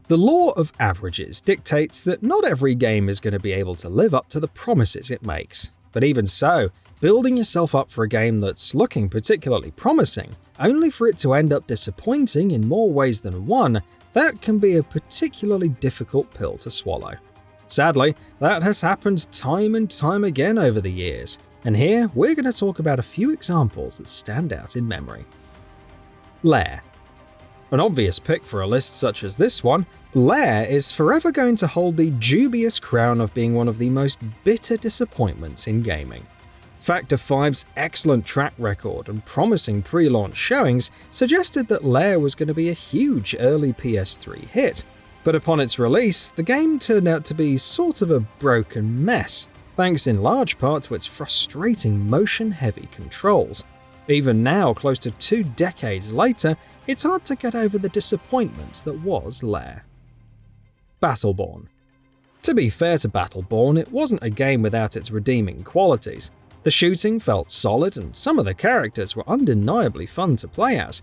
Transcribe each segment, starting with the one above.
The law of averages dictates that not every game is going to be able to live up to the promises it makes. But even so, building yourself up for a game that's looking particularly promising, only for it to end up disappointing in more ways than one, that can be a particularly difficult pill to swallow. Sadly, that has happened time and time again over the years, and here we're going to talk about a few examples that stand out in memory. Lair. An obvious pick for a list such as this one, Lair is forever going to hold the dubious crown of being one of the most bitter disappointments in gaming. Factor 5's excellent track record and promising pre-launch showings suggested that Lair was going to be a huge early PS3 hit, but upon its release, the game turned out to be sort of a broken mess, thanks in large part to its frustrating motion-heavy controls. Even now, close to 2 decades later, it's hard to get over the disappointment that was Lair. Battleborn. To be fair to Battleborn, it wasn't a game without its redeeming qualities. The shooting felt solid and some of the characters were undeniably fun to play as.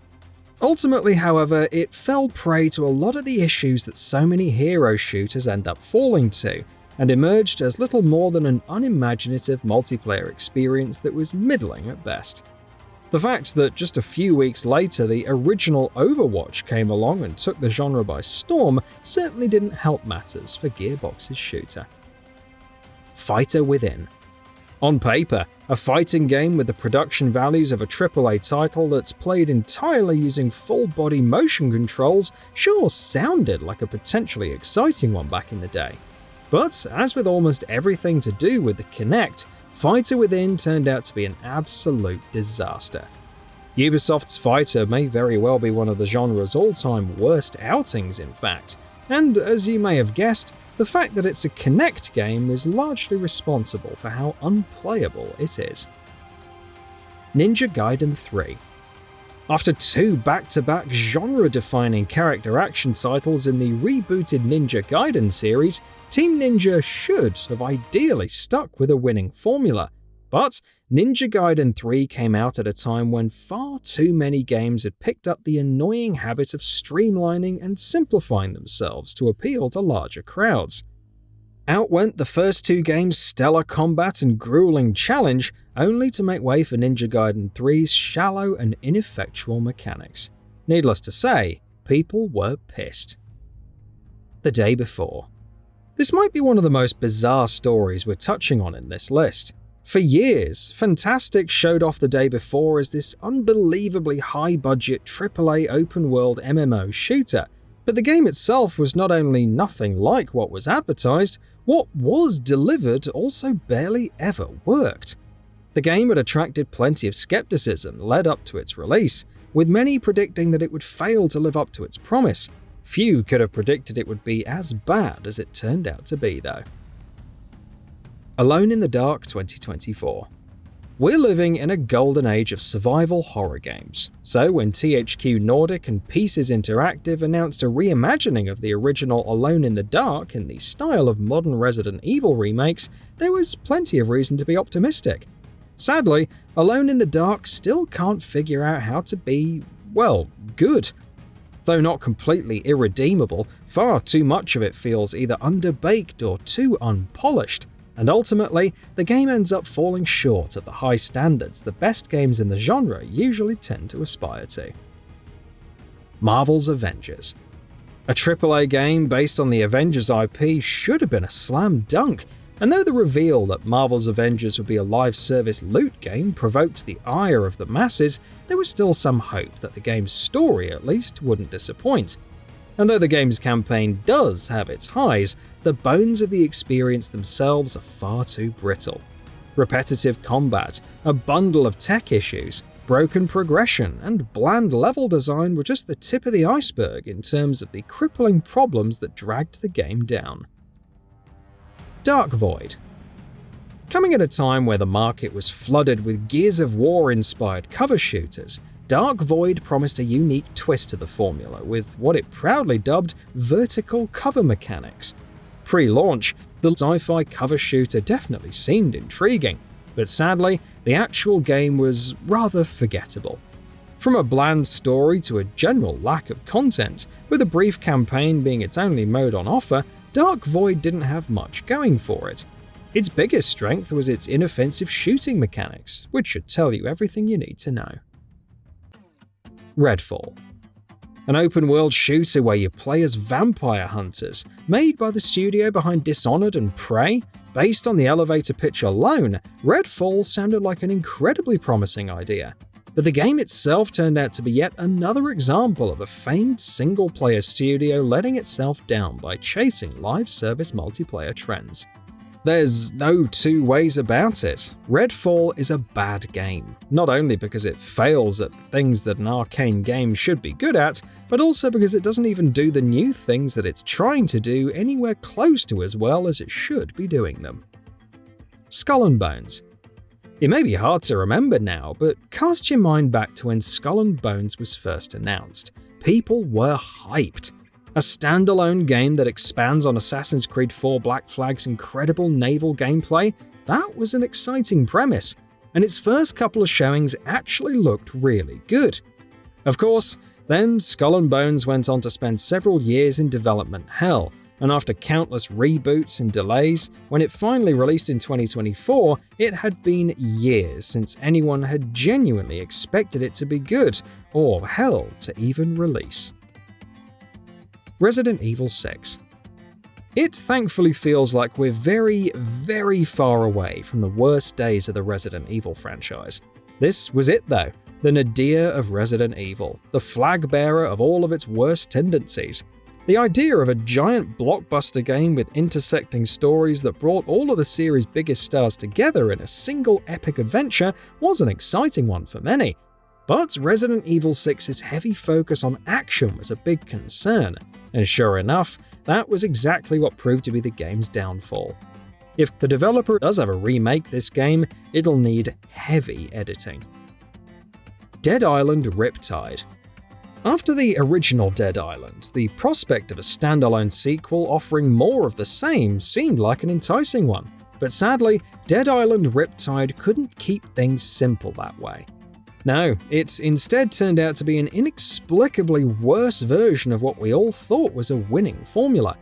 Ultimately, however, it fell prey to a lot of the issues that so many hero shooters end up falling to, and emerged as little more than an unimaginative multiplayer experience that was middling at best. The fact that just a few weeks later the original Overwatch came along and took the genre by storm certainly didn't help matters for Gearbox's shooter. Fighter Within. On paper, a fighting game with the production values of a AAA title that's played entirely using full-body motion controls sure sounded like a potentially exciting one back in the day. But as with almost everything to do with the Kinect, Fighter Within turned out to be an absolute disaster. Ubisoft's Fighter may very well be one of the genre's all-time worst outings, in fact, and as you may have guessed, the fact that it's a Kinect game is largely responsible for how unplayable it is. Ninja Gaiden 3. After 2 back-to-back genre-defining character action titles in the rebooted Ninja Gaiden series, Team Ninja should have ideally stuck with a winning formula, but Ninja Gaiden 3 came out at a time when far too many games had picked up the annoying habit of streamlining and simplifying themselves to appeal to larger crowds. Out went the first 2 games' stellar combat and grueling challenge, only to make way for Ninja Gaiden 3's shallow and ineffectual mechanics. Needless to say, people were pissed. The Day Before. This might be one of the most bizarre stories we're touching on in this list. For years, Fantastic showed off The Day Before as this unbelievably high-budget AAA open-world MMO shooter, but the game itself was not only nothing like what was advertised, what was delivered also barely ever worked. The game had attracted plenty of skepticism led up to its release, with many predicting that it would fail to live up to its promise. Few could have predicted it would be as bad as it turned out to be, though. Alone in the Dark 2024. We're living in a golden age of survival horror games, so when THQ Nordic and Pieces Interactive announced a reimagining of the original Alone in the Dark in the style of modern Resident Evil remakes, there was plenty of reason to be optimistic. Sadly, Alone in the Dark still can't figure out how to be, well, good. Though not completely irredeemable, far too much of it feels either underbaked or too unpolished, and ultimately, the game ends up falling short of the high standards the best games in the genre usually tend to aspire to. Marvel's Avengers. A AAA game based on the Avengers IP should have been a slam dunk, and though the reveal that Marvel's Avengers would be a live service loot game provoked the ire of the masses, there was still some hope that the game's story at least wouldn't disappoint. And though the game's campaign does have its highs, the bones of the experience themselves are far too brittle. Repetitive combat, a bundle of tech issues, broken progression, and bland level design were just the tip of the iceberg in terms of the crippling problems that dragged the game down. Dark Void. Coming at a time where the market was flooded with Gears of War-inspired cover shooters, Dark Void promised a unique twist to the formula with what it proudly dubbed vertical cover mechanics. Pre-launch, the sci-fi cover shooter definitely seemed intriguing, but sadly, the actual game was rather forgettable. From a bland story to a general lack of content, with a brief campaign being its only mode on offer, Dark Void didn't have much going for it. Its biggest strength was its inoffensive shooting mechanics, which should tell you everything you need to know. Redfall. An open-world shooter where you play as vampire hunters, made by the studio behind Dishonored and Prey. Based on the elevator pitch alone, Redfall sounded like an incredibly promising idea. But the game itself turned out to be yet another example of a famed single-player studio letting itself down by chasing live service multiplayer trends. There's no two ways about it. Redfall is a bad game, not only because it fails at things that an arcane game should be good at, but also because it doesn't even do the new things that it's trying to do anywhere close to as well as it should be doing them. Skull and Bones. It may be hard to remember now, but cast your mind back to when Skull and Bones was first announced. People were hyped. A standalone game that expands on Assassin's Creed 4 Black Flag's incredible naval gameplay, that was an exciting premise, and its first couple of showings actually looked really good. Of course, then Skull and Bones went on to spend several years in development hell, and after countless reboots and delays, when it finally released in 2024, it had been years since anyone had genuinely expected it to be good, or hell, to even release. Resident Evil 6. It thankfully feels like we're very, very far away from the worst days of the Resident Evil franchise. This was it though, the nadir of Resident Evil, the flag bearer of all of its worst tendencies. The idea of a giant blockbuster game with intersecting stories that brought all of the series' biggest stars together in a single epic adventure was an exciting one for many. But Resident Evil 6's heavy focus on action was a big concern, and sure enough, that was exactly what proved to be the game's downfall. If the developer does ever remake this game, it'll need heavy editing. Dead Island Riptide. After the original Dead Island, the prospect of a standalone sequel offering more of the same seemed like an enticing one. But sadly, Dead Island Riptide couldn't keep things simple that way. No, it instead turned out to be an inexplicably worse version of what we all thought was a winning formula.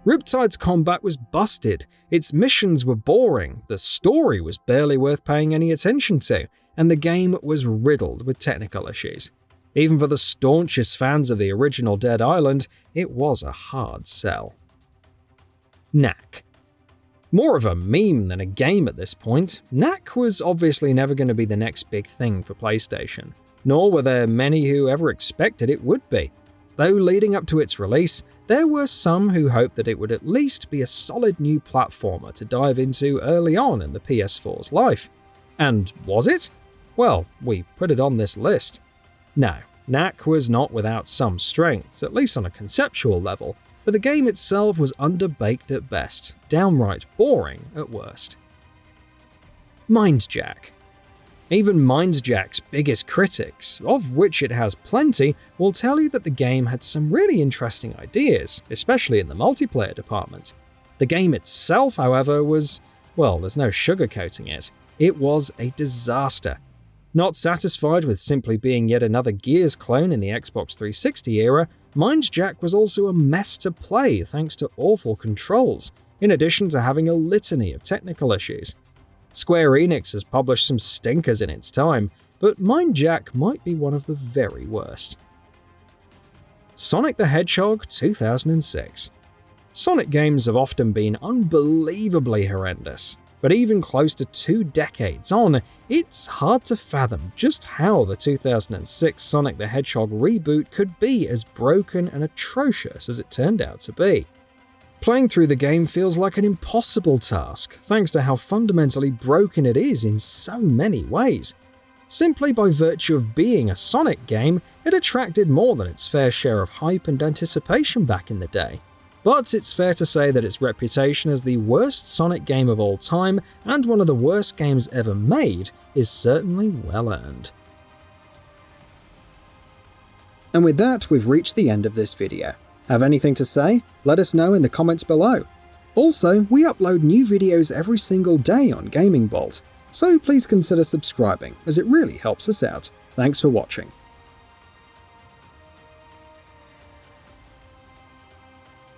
Riptide's combat was busted, its missions were boring, the story was barely worth paying any attention to, and the game was riddled with technical issues. Even for the staunchest fans of the original Dead Island, it was a hard sell. Knack. More of a meme than a game at this point, Knack was obviously never going to be the next big thing for PlayStation, nor were there many who ever expected it would be. Though leading up to its release, there were some who hoped that it would at least be a solid new platformer to dive into early on in the PS4's life. And was it? Well, we put it on this list. No, Knack was not without some strengths, at least on a conceptual level, but the game itself was underbaked at best, downright boring at worst. Mindjack. Even Mindjack's biggest critics, of which it has plenty, will tell you that the game had some really interesting ideas, especially in the multiplayer department. The game itself, however, was, well, there's no sugarcoating it. It was a disaster. Not satisfied with simply being yet another Gears clone in the Xbox 360 era, Mindjack was also a mess to play thanks to awful controls, in addition to having a litany of technical issues. Square Enix has published some stinkers in its time, but Mindjack might be one of the very worst. Sonic the Hedgehog 2006. Sonic games have often been unbelievably horrendous, but even close to 2 decades on, it's hard to fathom just how the 2006 Sonic the Hedgehog reboot could be as broken and atrocious as it turned out to be. Playing through the game feels like an impossible task, thanks to how fundamentally broken it is in so many ways. Simply by virtue of being a Sonic game, it attracted more than its fair share of hype and anticipation back in the day. But it's fair to say that its reputation as the worst Sonic game of all time and one of the worst games ever made is certainly well earned. And with that, we've reached the end of this video. Have anything to say? Let us know in the comments below. Also, we upload new videos every single day on GamingBolt, so please consider subscribing as it really helps us out. Thanks for watching.